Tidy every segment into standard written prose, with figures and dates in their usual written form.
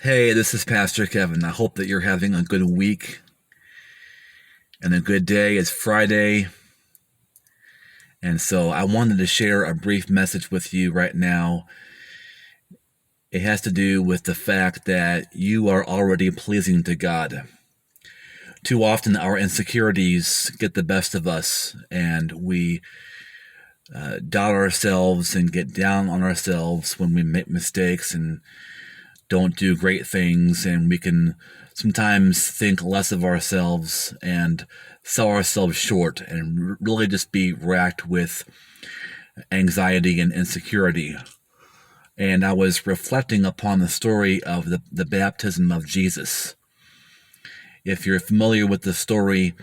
Hey, this is Pastor Kevin. I hope that you're having a good week and a good day. It's Friday, and so I wanted to share a brief message with you right now. It has to do with the fact that you are already pleasing to God. Too often, our insecurities get the best of us, and we doubt ourselves and get down on ourselves when we make mistakes and don't do great things, and we can sometimes think less of ourselves and sell ourselves short and really just be racked with anxiety and insecurity. And I was reflecting upon the story of the baptism of Jesus. If you're familiar with the story,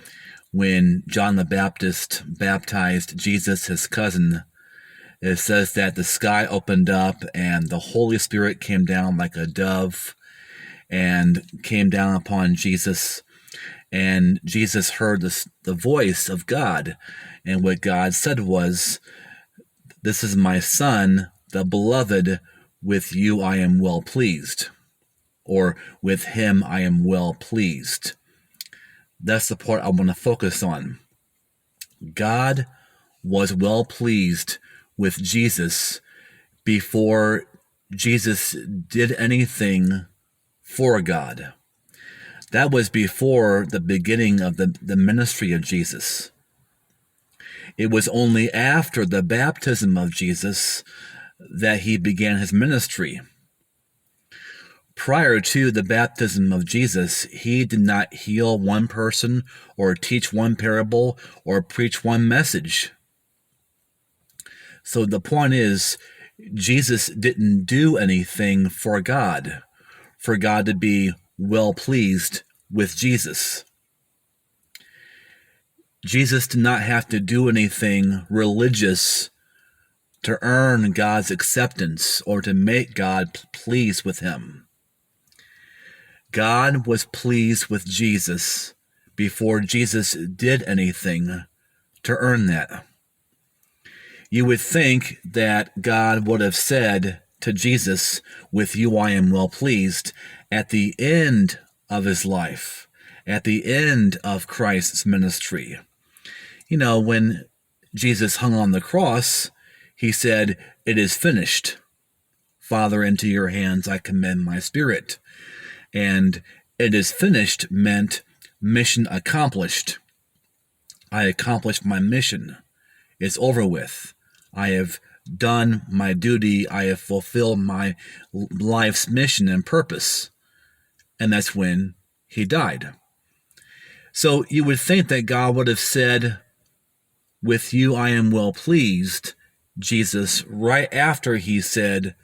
when John the Baptist baptized Jesus, his cousin, it says that the sky opened up and the Holy Spirit came down like a dove and came down upon Jesus. And Jesus heard the voice of God. And what God said was, "This is my son, the beloved. With you I am well pleased." Or, "With him I am well pleased." That's the part I want to focus on. God was well pleased with Jesus before Jesus did anything for God. That was before the beginning of the ministry of Jesus. It was only after the baptism of Jesus that he began his ministry. Prior to the baptism of Jesus, he did not heal one person or teach one parable or preach one message. So the point is, Jesus didn't do anything for God to be well pleased with Jesus. Jesus did not have to do anything religious to earn God's acceptance or to make God pleased with him. God was pleased with Jesus before Jesus did anything to earn that. You would think that God would have said to Jesus, "With you I am well pleased," at the end of his life, at the end of Christ's ministry. You know, when Jesus hung on the cross, he said, "It is finished. Father, into your hands I commend my spirit." And "it is finished" meant mission accomplished. I accomplished my mission. It's over with. I have done my duty. I have fulfilled my life's mission and purpose. And that's when he died. So you would think that God would have said, "With you I am well pleased," Jesus, right after he said,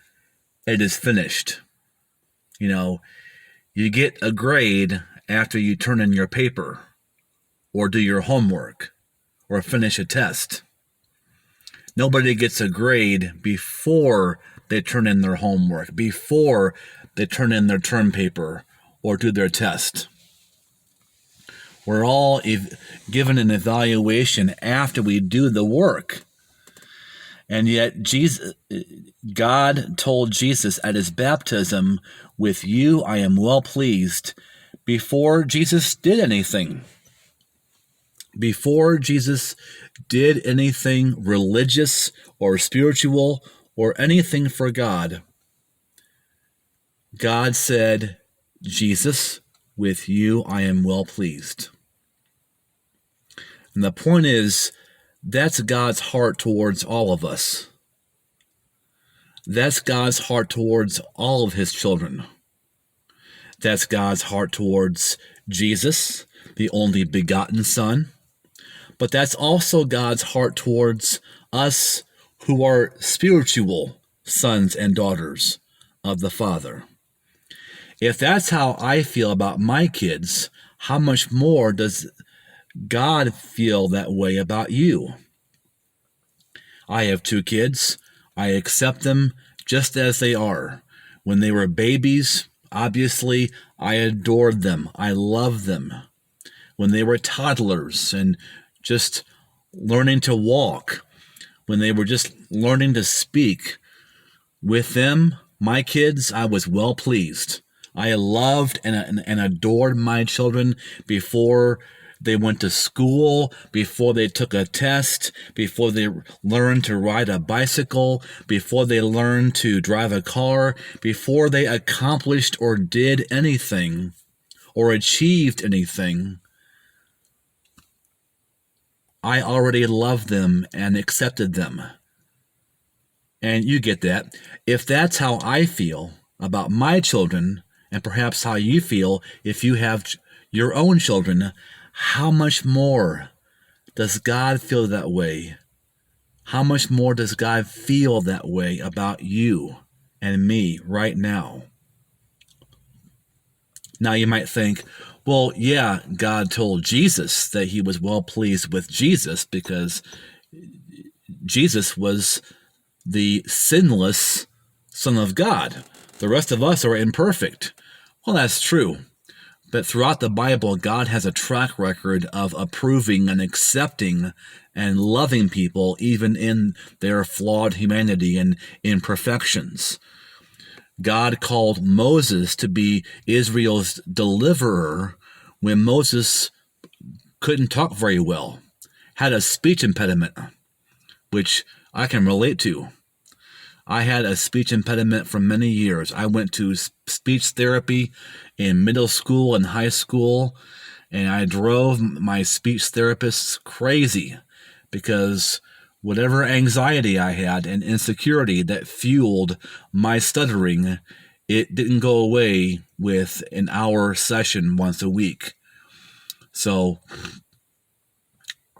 "It is finished." You know, you get a grade after you turn in your paper or do your homework or finish a test. Nobody gets a grade before they turn in their homework, before they turn in their term paper or do their test. We're all given an evaluation after we do the work. And yet God told Jesus at his baptism, "With you I am well pleased," before Jesus did anything. Before Jesus did anything religious or spiritual or anything for God, God said, "Jesus, with you I am well pleased." And the point is, that's God's heart towards all of us. That's God's heart towards all of his children. That's God's heart towards Jesus, the only begotten Son. But that's also God's heart towards us who are spiritual sons and daughters of the Father. If that's how I feel about my kids, how much more does God feel that way about you? I have 2 kids. I accept them just as they are. When they were babies, obviously, I adored them. I loved them. When they were toddlers and just learning to walk, when they were just learning to speak, with them, my kids, I was well pleased. I loved and adored my children before they went to school, before they took a test, before they learned to ride a bicycle, before they learned to drive a car, before they accomplished or did anything or achieved anything. I already loved them and accepted them. And you get that. If that's how I feel about my children, and perhaps how you feel if you have your own children, how much more does God feel that way? How much more does God feel that way about you and me right now? Now you might think, well, yeah, God told Jesus that he was well pleased with Jesus because Jesus was the sinless Son of God. The rest of us are imperfect. Well, that's true. But throughout the Bible, God has a track record of approving and accepting and loving people even in their flawed humanity and imperfections. God called Moses to be Israel's deliverer when Moses couldn't talk very well, had a speech impediment, which I can relate to. I had a speech impediment for many years. I went to speech therapy in middle school and high school, and I drove my speech therapists crazy because whatever anxiety I had and insecurity that fueled my stuttering, it didn't go away with an hour session once a week. So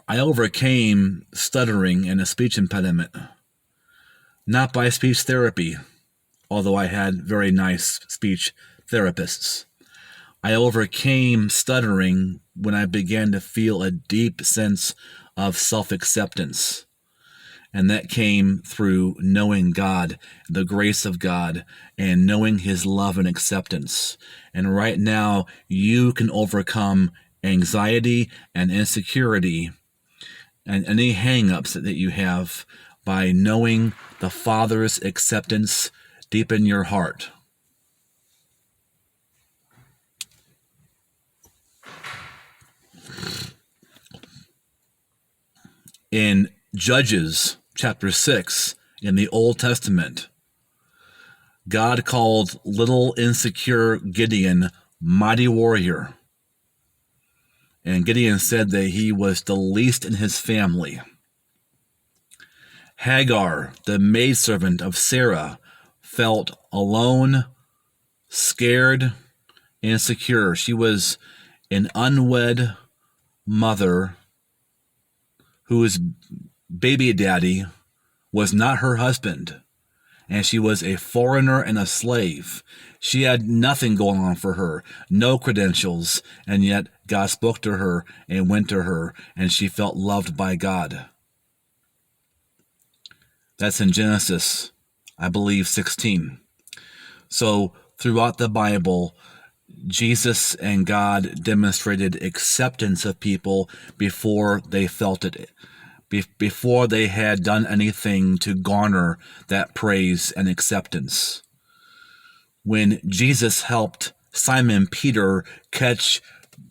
I overcame stuttering and a speech impediment, not by speech therapy, although I had very nice speech therapists. I overcame stuttering when I began to feel a deep sense of self-acceptance. And that came through knowing God, the grace of God, and knowing his love and acceptance. And right now, you can overcome anxiety and insecurity and any hang-ups that you have by knowing the Father's acceptance deep in your heart. In Judges chapter 6 in the Old Testament, God called little insecure Gideon mighty warrior. And Gideon said that he was the least in his family. Hagar, the maidservant of Sarah, felt alone, scared, insecure. She was an unwed mother whose baby daddy was not her husband, and she was a foreigner and a slave. She had nothing going on for her, no credentials, and yet God spoke to her and went to her, and she felt loved by God. That's in Genesis, I believe, 16. So throughout the Bible, Jesus and God demonstrated acceptance of people before they felt it, before they had done anything to garner that praise and acceptance. When Jesus helped Simon Peter catch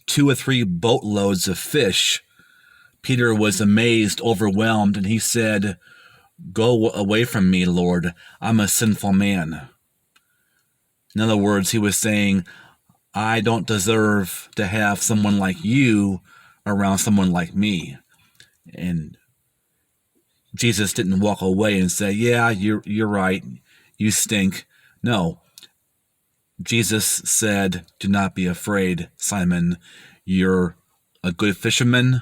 2 or 3 boatloads of fish, Peter was amazed, overwhelmed, and he said, "Go away from me, Lord. I'm a sinful man." In other words, he was saying, I don't deserve to have someone like you around someone like me. And Jesus didn't walk away and say, yeah, you're right. You stink. No. Jesus said, do not be afraid, Simon. You're a good fisherman.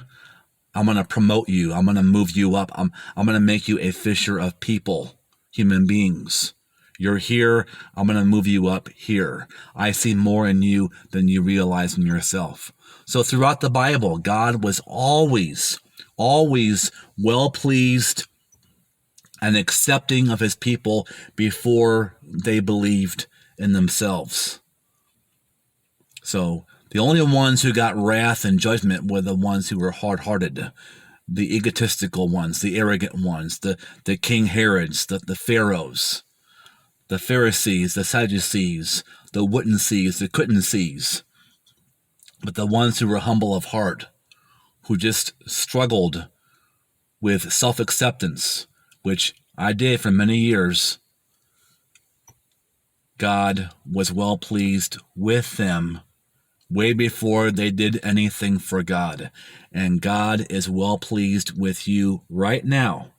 I'm going to promote you. I'm going to move you up. I'm going to make you a fisher of people, human beings. You're here. I'm going to move you up here. I see more in you than you realize in yourself. So throughout the Bible, God was always well pleased and accepting of his people before they believed in themselves. So the only ones who got wrath and judgment were the ones who were hard-hearted, the egotistical ones, the arrogant ones, the King Herods, the Pharaohs. the Pharisees, the Sadducees, the wouldn't sees, the couldn't sees, but the ones who were humble of heart, who just struggled with self-acceptance, which I did for many years. God was well pleased with them way before they did anything for God. And God is well pleased with you right now.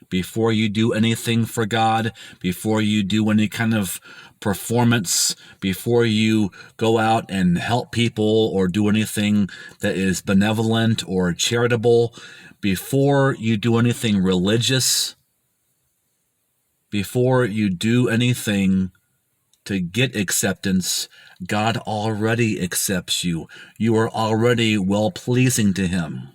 Before you do anything for God, before you do any kind of performance, before you go out and help people or do anything that is benevolent or charitable, before you do anything religious, before you do anything to get acceptance, God already accepts you. You are already well-pleasing to him.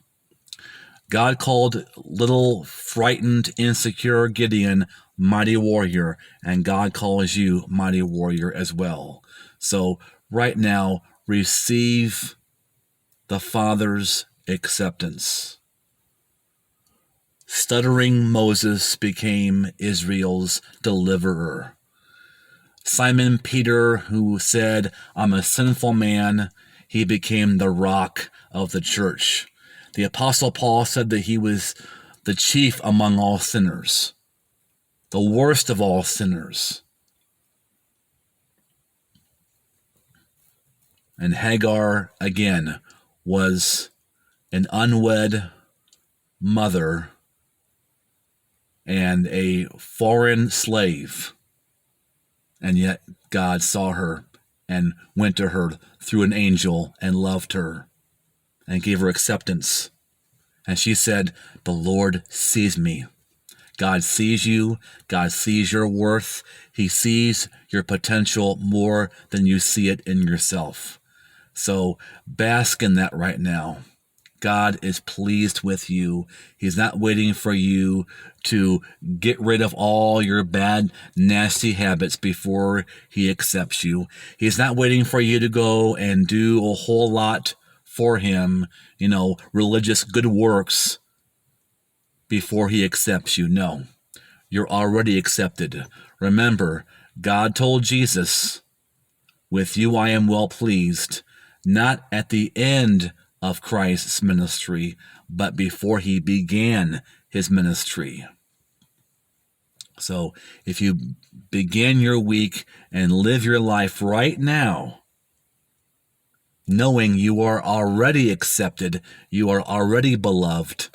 God called little, frightened, insecure Gideon mighty warrior, and God calls you mighty warrior as well. So right now, receive the Father's acceptance. Stuttering Moses became Israel's deliverer. Simon Peter, who said, "I'm a sinful man," he became the rock of the church. The Apostle Paul said that he was the chief among all sinners, the worst of all sinners. And Hagar, again, was an unwed mother and a foreign slave. And yet God saw her and went to her through an angel and loved her and gave her acceptance. And she said, "The Lord sees me." God sees you. God sees your worth. He sees your potential more than you see it in yourself. So bask in that right now. God is pleased with you. He's not waiting for you to get rid of all your bad, nasty habits before he accepts you. He's not waiting for you to go and do a whole lot for him, religious good works before he accepts you. No, you're already accepted. Remember, God told Jesus, "With you I am well pleased," not at the end of Christ's ministry, but before he began his ministry. So if you begin your week and live your life right now, knowing you are already accepted, you are already beloved,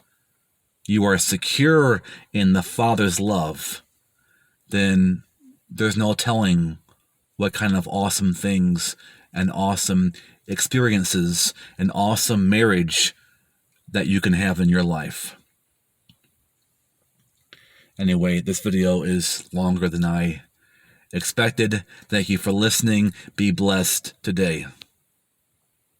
you are secure in the Father's love, then there's no telling what kind of awesome things and awesome experiences and awesome marriage that you can have in your life. Anyway, this video is longer than I expected. Thank you for listening. Be blessed today.